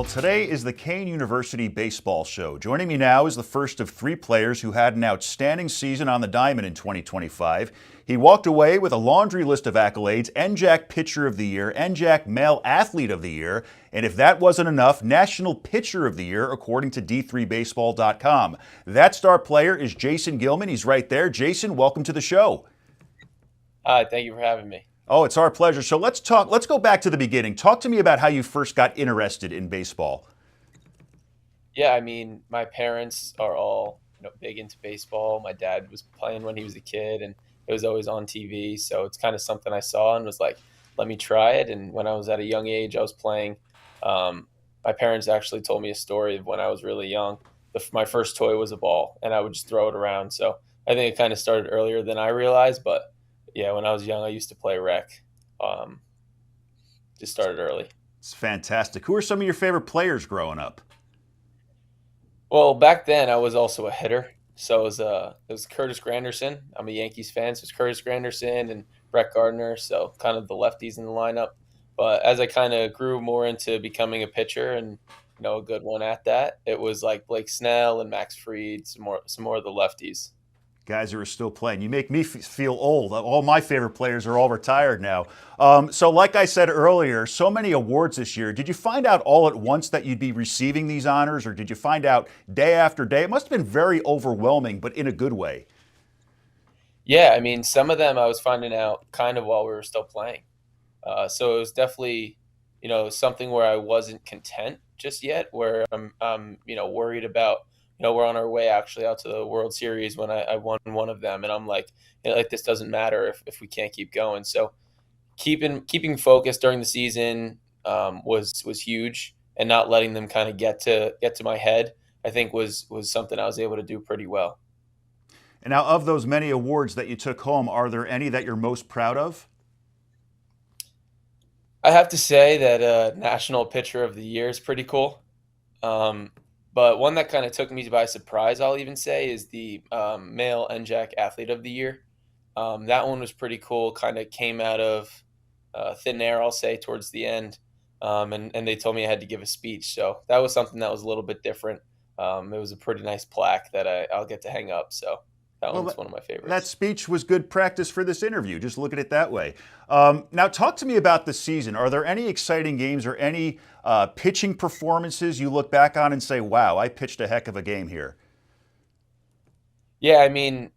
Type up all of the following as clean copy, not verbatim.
Well, today is the Kean University Baseball Show. Joining me now is the first of three players who had an outstanding season on the diamond in 2025. He walked away with a laundry list of accolades: NJAC Pitcher of the Year, NJAC Male Athlete of the Year, and if that wasn't enough, National Pitcher of the Year, according to D3Baseball.com. That star player is Jason Gilman. He's right there. Jason, welcome to the show. Hi, thank you for having me. Oh, it's our pleasure. So let's go back to the beginning. Talk to me about how you first got interested in baseball. Yeah, I mean, my parents are all big into baseball. My dad was playing when he was a kid, and it was always on TV. So it's kind of something I saw and was like, let me try it. And when I was at a young age, I was playing. My parents actually told me a story of when I was really young. My first toy was a ball, and I would just throw it around. So I think it kind of started earlier than I realized, but yeah, when I was young, I used to play rec. Just started early. It's fantastic. Who are some of your favorite players growing up? Well, back then I was also a hitter, so it was Curtis Granderson. I'm a Yankees fan, so it's Curtis Granderson and Brett Gardner, so kind of the lefties in the lineup. But as I kind of grew more into becoming a pitcher and a good one at that, it was like Blake Snell and Max Fried, some more of the lefties. Guys who are still playing. You make me feel old. All my favorite players are all retired now. So like I said earlier, so many awards this year. Did you find out all at once that you'd be receiving these honors, or did you find out day after day? It must have been very overwhelming, but in a good way. Yeah, I mean, some of them I was finding out kind of while we were still playing. So it was definitely, something where I wasn't content just yet, where I'm worried about, we're on our way actually out to the World Series when I won one of them. And I'm like, this doesn't matter if we can't keep going. So keeping focused during the season was huge, and not letting them kind of get to my head, I think was something I was able to do pretty well. And now, of those many awards that you took home, are there any that you're most proud of? I have to say that National Pitcher of the Year is pretty cool. But one that kind of took me by surprise, I'll even say, is the Male NJAC Athlete of the Year. That one was pretty cool. Kind of came out of thin air, I'll say, towards the end. And they told me I had to give a speech. So that was something that was a little bit different. It was a pretty nice plaque that I'll get to hang up. So that one's one of my favorites. That speech was good practice for this interview. Just look at it that way. Now, talk to me about the season. Are there any exciting games or any pitching performances you look back on and say, wow, I pitched a heck of a game here? Yeah, I mean,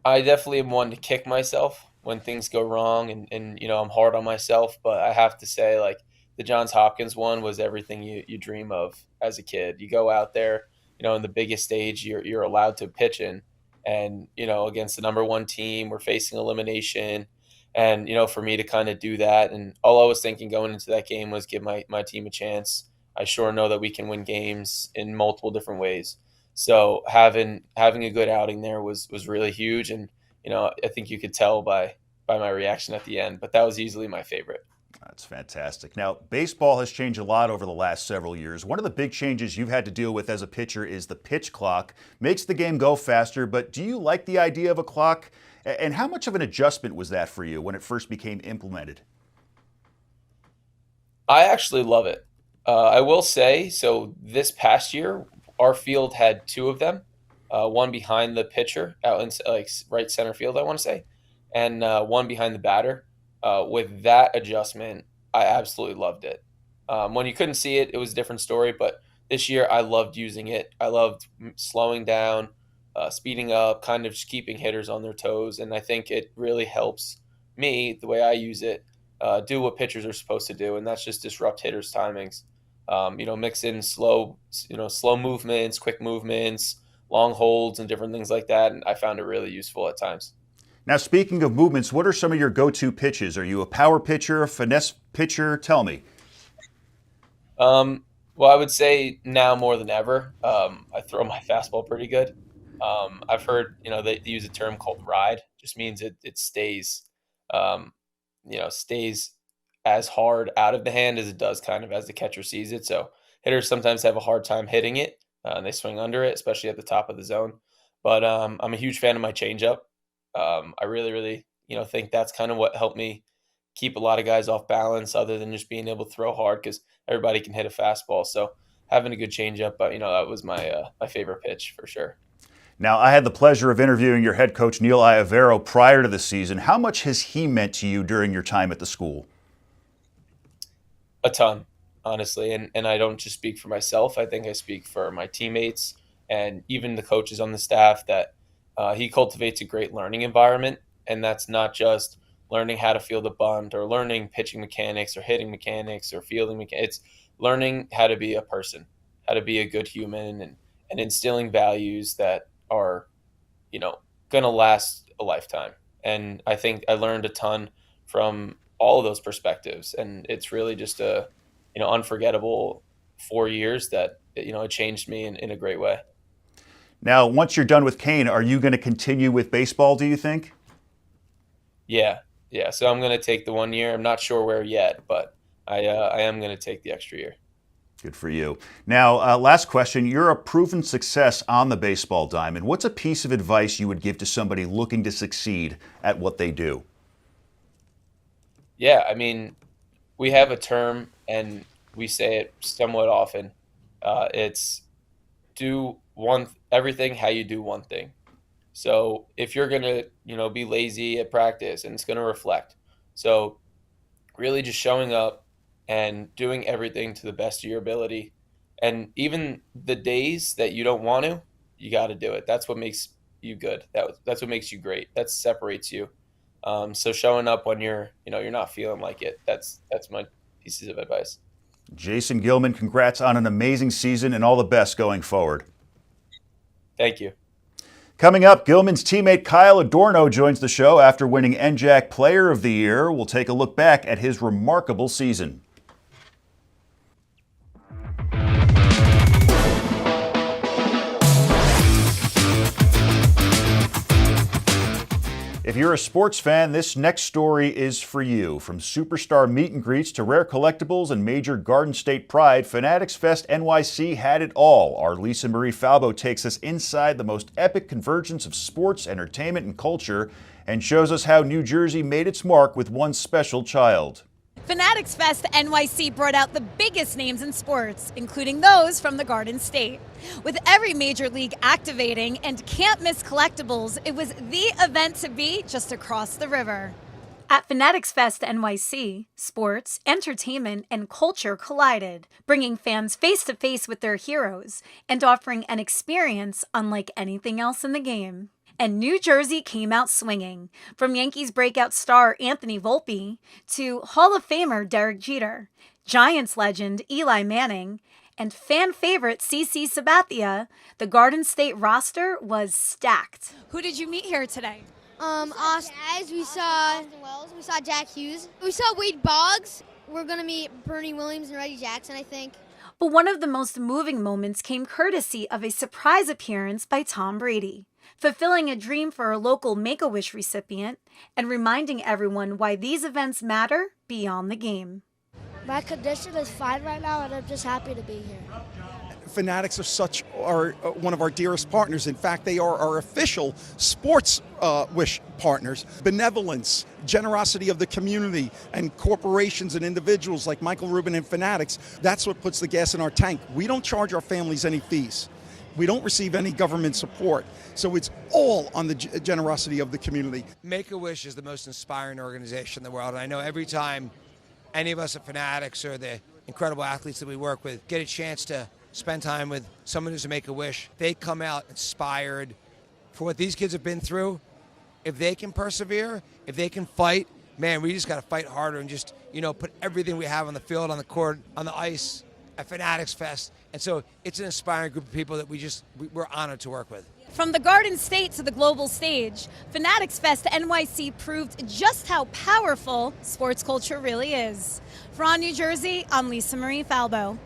I definitely am one to kick myself when things go wrong, and I'm hard on myself. But I have to say, like, the Johns Hopkins one was everything you dream of as a kid. You go out there, in the biggest stage you're allowed to pitch in, and against the number one team, we're facing elimination. And for me to kind of do that, and all I was thinking going into that game was give my team a chance. I sure know that we can win games in multiple different ways. So having a good outing there was really huge, and I think you could tell by my reaction at the end. But that was easily my favorite. That's fantastic. Now, baseball has changed a lot over the last several years. One of the big changes you've had to deal with as a pitcher is the pitch clock. Makes the game go faster, but do you like the idea of a clock? And how much of an adjustment was that for you when it first became implemented? I actually love it. I will say, so this past year, our field had two of them, one behind the pitcher out in like right center field, I want to say, and one behind the batter. With that adjustment, I absolutely loved it. When you couldn't see it, it was a different story. But this year, I loved using it. I loved slowing down, speeding up, kind of just keeping hitters on their toes. And I think it really helps me, the way I use it, do what pitchers are supposed to do, and that's just disrupt hitters' timings. Mix in slow movements, quick movements, long holds, and different things like that. And I found it really useful at times. Now, speaking of movements, what are some of your go-to pitches? Are you a power pitcher, a finesse pitcher? Tell me. Well, I would say now more than ever, I throw my fastball pretty good. I've heard, they use a term called ride. Just means it stays, stays as hard out of the hand as it does kind of as the catcher sees it. So hitters sometimes have a hard time hitting it, and they swing under it, especially at the top of the zone. But I'm a huge fan of my changeup. I really, really, think that's kind of what helped me keep a lot of guys off balance other than just being able to throw hard because everybody can hit a fastball. So having a good changeup, but that was my favorite pitch for sure. Now, I had the pleasure of interviewing your head coach, Neil Iovero, prior to the season. How much has he meant to you during your time at the school? A ton, honestly. And I don't just speak for myself. I think I speak for my teammates and even the coaches on the staff that he cultivates a great learning environment. And that's not just learning how to field a bunt or learning pitching mechanics or hitting mechanics or fielding mechanics. It's learning how to be a person, how to be a good human, and instilling values that are, going to last a lifetime. And I think I learned a ton from all of those perspectives. And it's really just a, unforgettable 4 years that, it changed me in a great way. Now, once you're done with Kean, are you going to continue with baseball, do you think? Yeah. So I'm going to take the 1 year. I'm not sure where yet, but I am going to take the extra year. Good for you. Now, last question. You're a proven success on the baseball diamond. What's a piece of advice you would give to somebody looking to succeed at what they do? Yeah, I mean, we have a term, and we say it somewhat often. It's do everything how you do one thing. So if you're going to, be lazy at practice, and it's going to reflect. So really just showing up and doing everything to the best of your ability. And even the days that you don't want to, you got to do it. That's what makes you good. That's what makes you great. That separates you. So showing up when you're not feeling like it, that's my pieces of advice. Jason Gilman, congrats on an amazing season and all the best going forward. Thank you. Coming up, Gilman's teammate Kyle Adorno joins the show after winning NJAC Player of the Year. We'll take a look back at his remarkable season. If you're a sports fan, this next story is for you. From superstar meet and greets to rare collectibles and major Garden State pride, Fanatics Fest NYC had it all. Our Lisa Marie Falbo takes us inside the most epic convergence of sports, entertainment, and culture and shows us how New Jersey made its mark with one special child. Fanatics Fest NYC brought out the biggest names in sports, including those from the Garden State. With every major league activating and can't miss collectibles, it was the event to be just across the river. At Fanatics Fest NYC, sports, entertainment, and culture collided, bringing fans face to face with their heroes and offering an experience unlike anything else in the game. And New Jersey came out swinging, from Yankees breakout star Anthony Volpe to Hall of Famer Derek Jeter, Giants legend Eli Manning, and fan favorite CC Sabathia. The Garden State roster was stacked. Who did you meet here today? Austin. We saw Wells. We saw Jack Hughes. We saw Wade Boggs. We're gonna meet Bernie Williams and Reggie Jackson, I think. But one of the most moving moments came courtesy of a surprise appearance by Tom Brady, fulfilling a dream for a local Make-A-Wish recipient and reminding everyone why these events matter beyond the game. My condition is fine right now, and I'm just happy to be here. Fanatics are one of our dearest partners. In fact, they are our official sports wish partners. Benevolence, generosity of the community, and corporations and individuals like Michael Rubin and Fanatics, that's what puts the gas in our tank. We don't charge our families any fees. We don't receive any government support. So it's all on the generosity of the community. Make-A-Wish is the most inspiring organization in the world. And I know every time any of us at Fanatics or the incredible athletes that we work with get a chance to spend time with someone who's a Make-A-Wish, they come out inspired for what these kids have been through. If they can persevere, if they can fight, man, we just got to fight harder and just, put everything we have on the field, on the court, on the ice at Fanatics Fest. And so it's an inspiring group of people that we're honored to work with. From the Garden State to the global stage, Fanatics Fest NYC proved just how powerful sports culture really is. For On New Jersey, I'm Lisa Marie Falbo.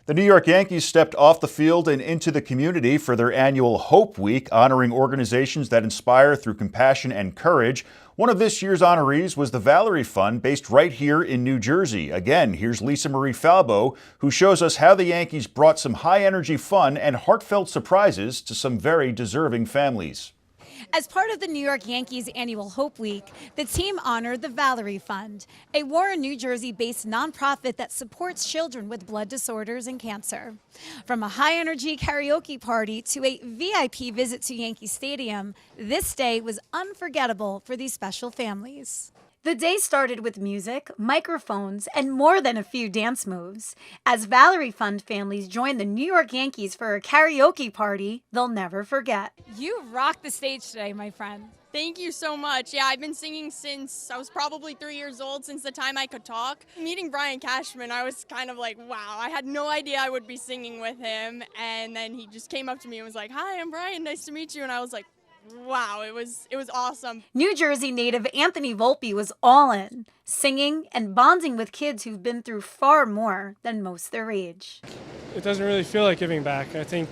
The New York Yankees stepped off the field and into the community for their annual Hope Week, honoring organizations that inspire through compassion and courage. One of this year's honorees was the Valerie Fund, based right here in New Jersey. Again, here's Lisa Marie Falbo, who shows us how the Yankees brought some high-energy fun and heartfelt surprises to some very deserving families. As part of the New York Yankees annual Hope Week, the team honored the Valerie Fund, a Warren, New Jersey-based nonprofit that supports children with blood disorders and cancer. From a high-energy karaoke party to a VIP visit to Yankee Stadium, this day was unforgettable for these special families. The day started with music, microphones, and more than a few dance moves. As Valerie Fund families joined the New York Yankees for a karaoke party they'll never forget. You rocked the stage today, my friend. Thank you so much. Yeah, I've been singing since I was probably 3 years old, since the time I could talk. Meeting Brian Cashman, I was kind of like, wow, I had no idea I would be singing with him. And then he just came up to me and was like, hi, I'm Brian, nice to meet you. And I was like, wow, it was awesome. New Jersey native Anthony Volpe was all in, singing and bonding with kids who've been through far more than most their age. It doesn't really feel like giving back. I think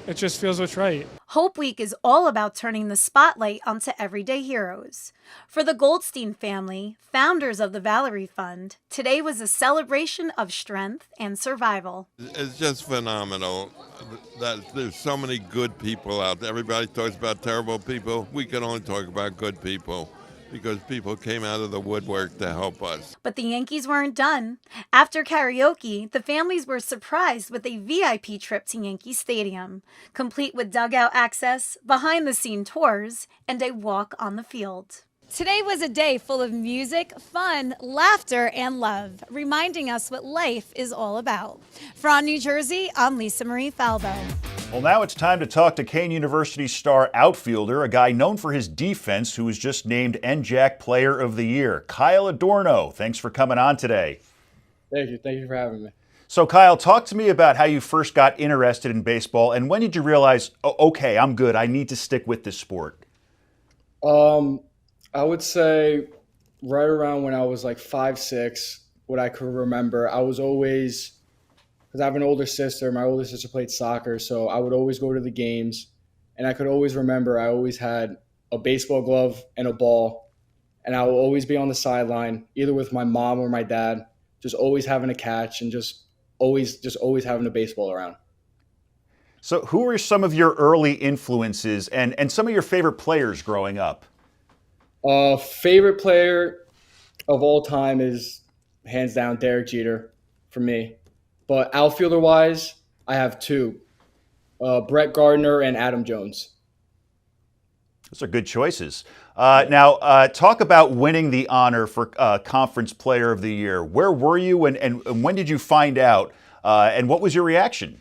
it just feels what's right. Hope Week is all about turning the spotlight onto everyday heroes. For the Goldstein family, founders of the Valerie Fund, today was a celebration of strength and survival. It's just phenomenal that there's so many good people out there. Everybody talks about terrible people. We can only talk about good people, because people came out of the woodwork to help us. But the Yankees weren't done. After karaoke, the families were surprised with a VIP trip to Yankee Stadium, complete with dugout access, behind-the-scene tours, and a walk on the field. Today was a day full of music, fun, laughter, and love, reminding us what life is all about. From New Jersey, I'm Lisa Marie Falbo. Well, now it's time to talk to Kean University star outfielder, a guy known for his defense who was just named NJAC Player of the Year, Kyle Adorno. Thanks for coming on today. Thank you for having me. So Kyle, talk to me about how you first got interested in baseball and when did you realize, oh, okay, I'm good, I need to stick with this sport? I would say right around when I was like 5, 6, what I could remember, I was always, because I have an older sister, my older sister played soccer, so I would always go to the games, and I could always remember I always had a baseball glove and a ball, and I would always be on the sideline, either with my mom or my dad, just always having a catch and just always having a baseball around. So who were some of your early influences and some of your favorite players growing up? Favorite player of all time is hands down Derek Jeter for me. But outfielder-wise, I have 2, Brett Gardner and Adam Jones. Those are good choices. Now, talk about winning the honor for Conference Player of the Year. Where were you and when did you find out? And what was your reaction?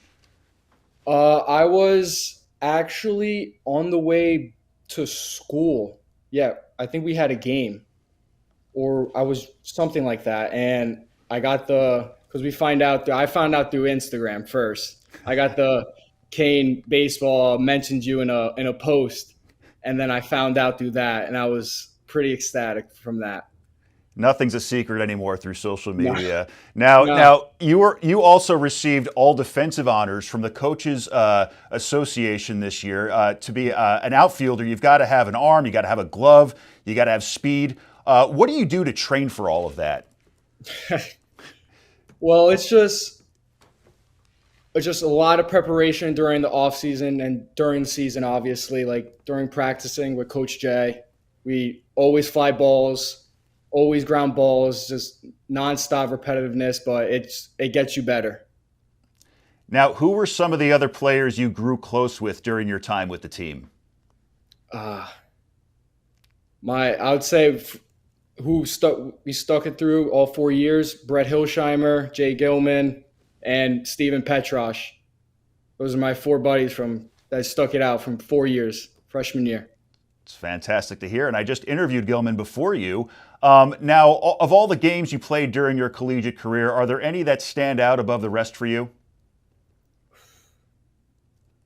I was actually on the way to school. Yeah, I think we had a game, or I was something like that, and I got because I found out through Instagram first. I got the Kean baseball mentioned you in a post, and then I found out through that, and I was pretty ecstatic from that. Nothing's a secret anymore through social media. Now, you also received all defensive honors from the Coaches Association this year. To be an outfielder, you've got to have an arm, you got to have a glove, you got to have speed. What do you do to train for all of that? Well, it's just a lot of preparation during the off season and during the season. Obviously, like during practicing with Coach Jay, we always fly balls. Always ground balls, just nonstop repetitiveness, but it gets you better. Now, who were some of the other players you grew close with during your time with the team? I would say we stuck it through all 4 years: Brett Hilsheimer, Jay Gilman, and Steven Petrosh. Those are my 4 buddies that stuck it out from 4 years, freshman year. It's fantastic to hear, and I just interviewed Gilman before you. Now, of all the games you played during your collegiate career, are there any that stand out above the rest for you?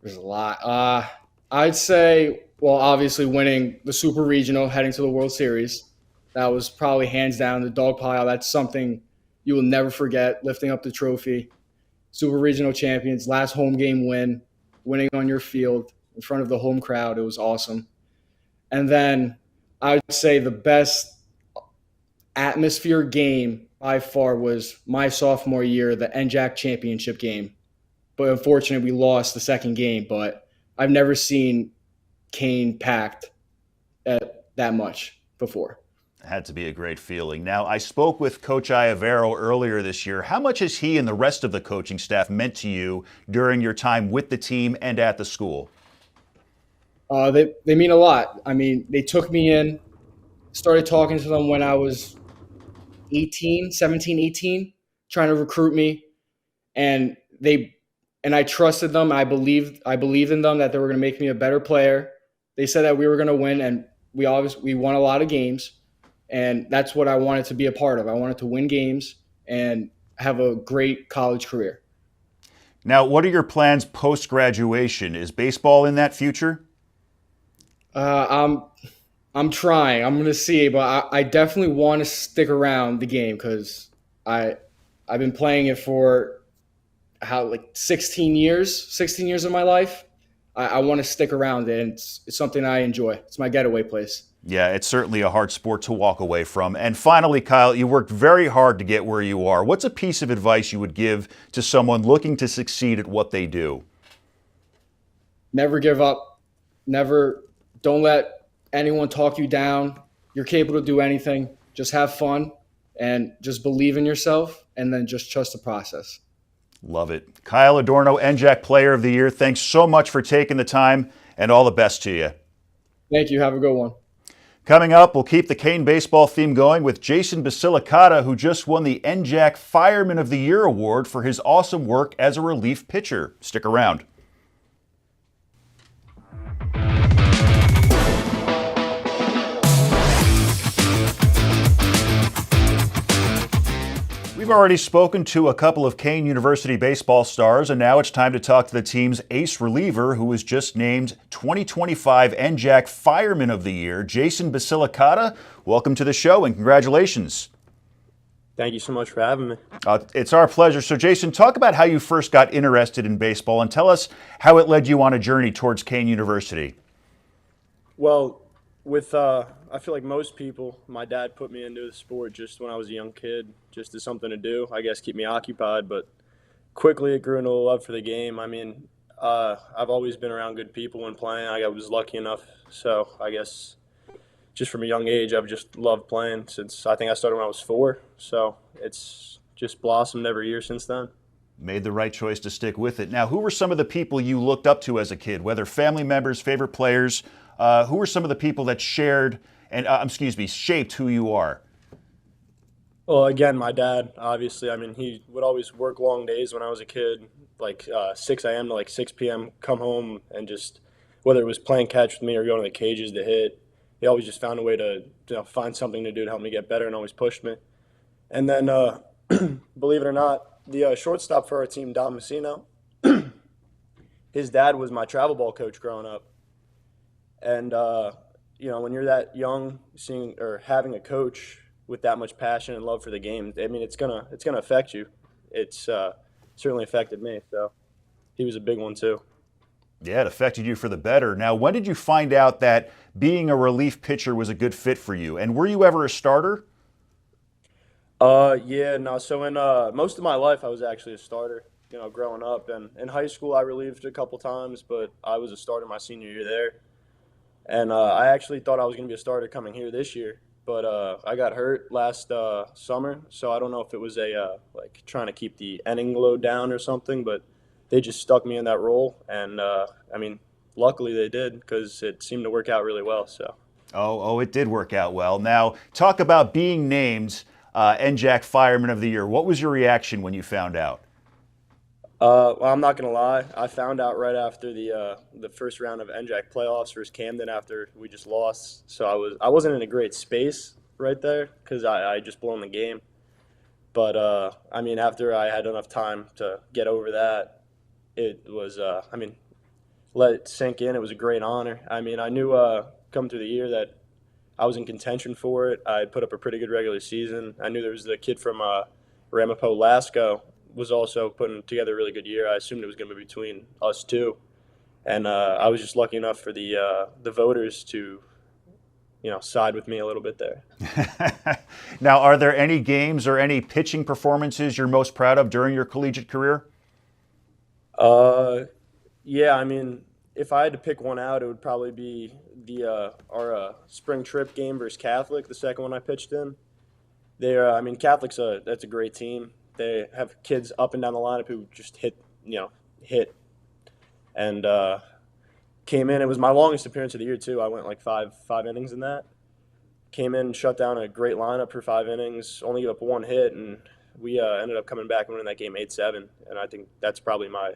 There's a lot. I'd say, well, obviously winning the Super Regional, heading to the World Series. That was probably hands down the dog pile. That's something you will never forget, lifting up the trophy. Super Regional champions, last home game win, winning on your field in front of the home crowd. It was awesome. And then I would say the best atmosphere game by far was my sophomore year, the NJAC championship game. But unfortunately, we lost the second game. But I've never seen Kean packed that much before. Had to be a great feeling. Now, I spoke with Coach Iavero earlier this year. How much has he and the rest of the coaching staff meant to you during your time with the team and at the school? They mean a lot. I mean, they took me in, started talking to them when I was 17, 18, trying to recruit me. And I trusted them. I believed in them that they were going to make me a better player. They said that we were going to win, and we won a lot of games. And that's what I wanted to be a part of. I wanted to win games and have a great college career. Now, what are your plans post-graduation? Is baseball in that future? I'm trying. I'm going to see, but I definitely want to stick around the game because I've been playing it for 16 years of my life. I want to stick around it, and it's something I enjoy. It's my getaway place. Yeah, it's certainly a hard sport to walk away from. And finally, Kyle, you worked very hard to get where you are. What's a piece of advice you would give to someone looking to succeed at what they do? Never give up. Don't let anyone talk you down. You're capable to do anything. Just have fun and just believe in yourself, and then just trust the process. Love it. Kyle Adorno, NJAC Player of the Year, thanks so much for taking the time, and all the best to you. Thank you. Have a good one. Coming up, we'll keep the Kean baseball theme going with Jason Basilicata, who just won the NJAC Fireman of the Year award for his awesome work as a relief pitcher. Stick around. We've already spoken to a couple of Kean University baseball stars, and now it's time to talk to the team's ace reliever, who was just named 2025 NJAC Fireman of the Year, Jason Basilicata. Welcome to the show, and congratulations. Thank you so much for having me. It's our pleasure. So, Jason, talk about how you first got interested in baseball, and tell us how it led you on a journey towards Kean University. Well, I feel like most people, my dad put me into the sport just when I was a young kid, just as something to do, I guess, keep me occupied. But quickly it grew into a love for the game. I mean, I've always been around good people when playing. I was lucky enough. So I guess just from a young age, I've just loved playing since I think I started when I was 4. So it's just blossomed every year since then. Made the right choice to stick with it. Now, who were some of the people you looked up to as a kid, whether family members, favorite players? Who were some of the people that shaped who you are? Well, again, my dad, obviously. I mean, he would always work long days when I was a kid, like 6 a.m. to like 6 p.m., come home and just, whether it was playing catch with me or going to the cages to hit, he always just found a way to find something to do to help me get better and always pushed me. And then, believe it or not, the shortstop for our team, Dom Messino, his dad was my travel ball coach growing up. And, when you're that young, seeing or having a coach with that much passion and love for the game, I mean, it's gonna affect you. It's certainly affected me. So he was a big one too. Yeah, it affected you for the better. Now, when did you find out that being a relief pitcher was a good fit for you? And were you ever a starter? Yeah, no. So in most of my life, I was actually a starter. Growing up, and in high school, I relieved a couple times, but I was a starter my senior year there. And I actually thought I was going to be a starter coming here this year, but I got hurt last summer, so I don't know if it was like trying to keep the inning load down or something, but they just stuck me in that role, and I mean, luckily they did because it seemed to work out really well. So. Oh, it did work out well. Now, talk about being named NJAC Fireman of the Year. What was your reaction when you found out? Well, I'm not gonna lie. I found out right after the first round of NJAC playoffs versus Camden after we just lost. So I wasn't in a great space right there because I just blown the game. But I mean, after I had enough time to get over that, it was let it sink in. It was a great honor. I mean, I knew coming through the year that I was in contention for it. I put up a pretty good regular season. I knew there was the kid from Ramapo Lasco was also putting together a really good year. I assumed it was going to be between us two, and I was just lucky enough for the voters to, side with me a little bit there. Now, are there any games or any pitching performances you're most proud of during your collegiate career? Yeah, I mean, if I had to pick one out, it would probably be our spring trip game versus Catholic, the second one I pitched in. Catholic's that's a great team. They have kids up and down the lineup who just hit, and came in. It was my longest appearance of the year too. I went like five innings in that. Came in, shut down a great lineup for 5 innings, only gave up 1 hit, and we ended up coming back and winning that game 8-7. And I think that's probably my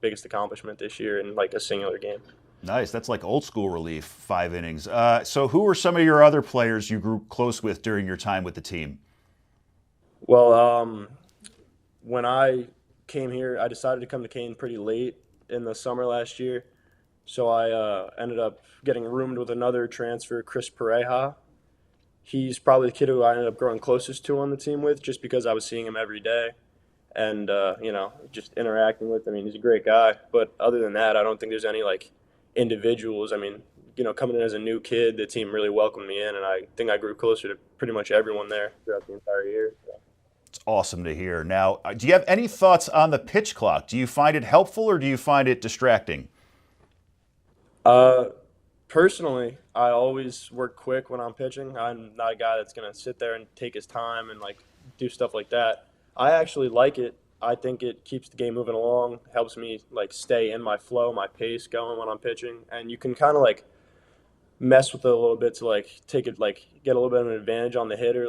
biggest accomplishment this year in like a singular game. Nice. That's like old school relief, 5 innings. So who were some of your other players you grew close with during your time with the team? Well, when I came here, I decided to come to Kean pretty late in the summer last year. So I ended up getting roomed with another transfer, Chris Pareja. He's probably the kid who I ended up growing closest to on the team with, just because I was seeing him every day and, just interacting with him. He's a great guy. But other than that, I don't think there's any, individuals. Coming in as a new kid, the team really welcomed me in, and I think I grew closer to pretty much everyone there throughout the entire year. So. It's awesome to hear. Now, do you have any thoughts on the pitch clock? Do you find it helpful or do you find it distracting? Personally, I always work quick when I'm pitching. I'm not a guy that's going to sit there and take his time and do stuff like that. I actually like it. I think it keeps the game moving along, helps me stay in my flow, my pace going when I'm pitching, and you can kind of mess with it a little bit to take it get a little bit of an advantage on the hitter,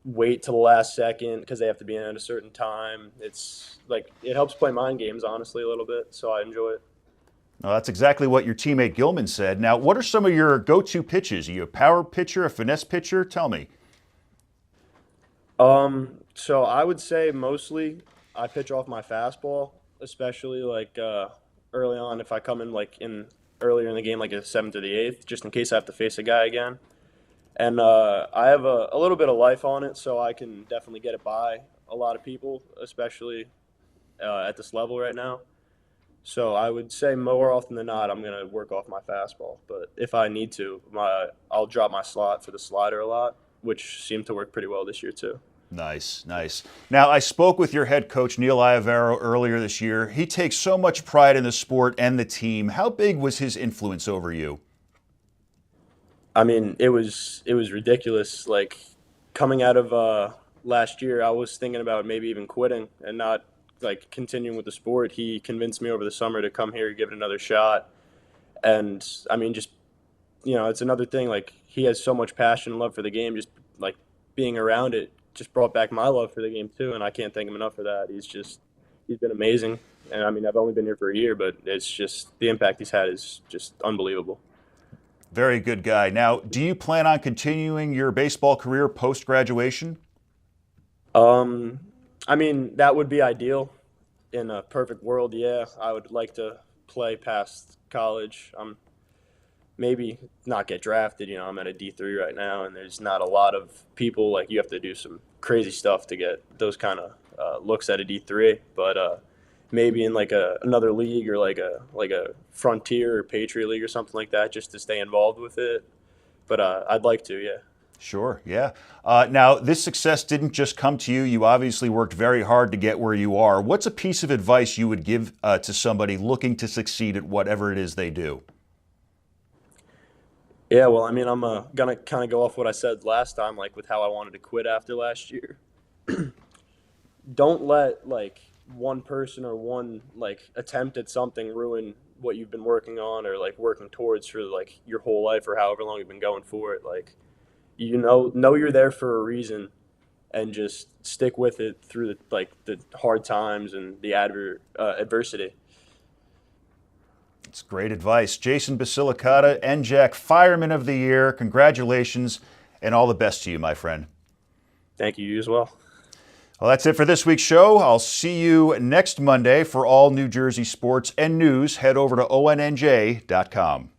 wait till the last second because they have to be in at a certain time. It's it helps play mind games honestly a little bit, so I enjoy it. Well, that's exactly what your teammate Gilman said. Now, what are some of your go-to pitches? Are you a power pitcher, a finesse pitcher? Tell me. So I would say mostly I pitch off my fastball, especially early on if I come in earlier in the game, like a 7th or the 8th, just in case I have to face a guy again. And I have a little bit of life on it, so I can definitely get it by a lot of people, especially at this level right now. So I would say more often than not, I'm going to work off my fastball. But if I need to, I'll drop my slot for the slider a lot, which seemed to work pretty well this year too. Nice, nice. Now, I spoke with your head coach, Neil Iavaro, earlier this year. He takes so much pride in the sport and the team. How big was his influence over you? It was ridiculous. Coming out of last year, I was thinking about maybe even quitting and not continuing with the sport. He convinced me over the summer to come here, give it another shot. And it's another thing. He has so much passion and love for the game. Just being around it just brought back my love for the game too. And I can't thank him enough for that. He's been amazing. And I've only been here for a year, but it's just the impact he's had is just unbelievable. Very good guy. Now, do you plan on continuing your baseball career post-graduation? That would be ideal. In a perfect world, yeah. I would like to play past college. Maybe not get drafted. I'm at a D3 right now, and there's not a lot of people. You have to do some crazy stuff to get those kind of looks at a D3. But maybe in another league or a Frontier or Patriot League or something like that, just to stay involved with it. But I'd like to, yeah. Sure, yeah. Now, this success didn't just come to you. You obviously worked very hard to get where you are. What's a piece of advice you would give to somebody looking to succeed at whatever it is they do? Yeah, well, I'm going to kind of go off what I said last time, with how I wanted to quit after last year. Don't let, one person or one, attempt at something ruin what you've been working on or, working towards for, your whole life or however long you've been going for it. Know you're there for a reason and just stick with it through the hard times and the adversity. It's great advice. Jason Basilicata, NJAC Fireman of the Year. Congratulations and all the best to you, my friend. Thank you. You as well. Well, that's it for this week's show. I'll see you next Monday for all New Jersey sports and news. Head over to ONNJ.com.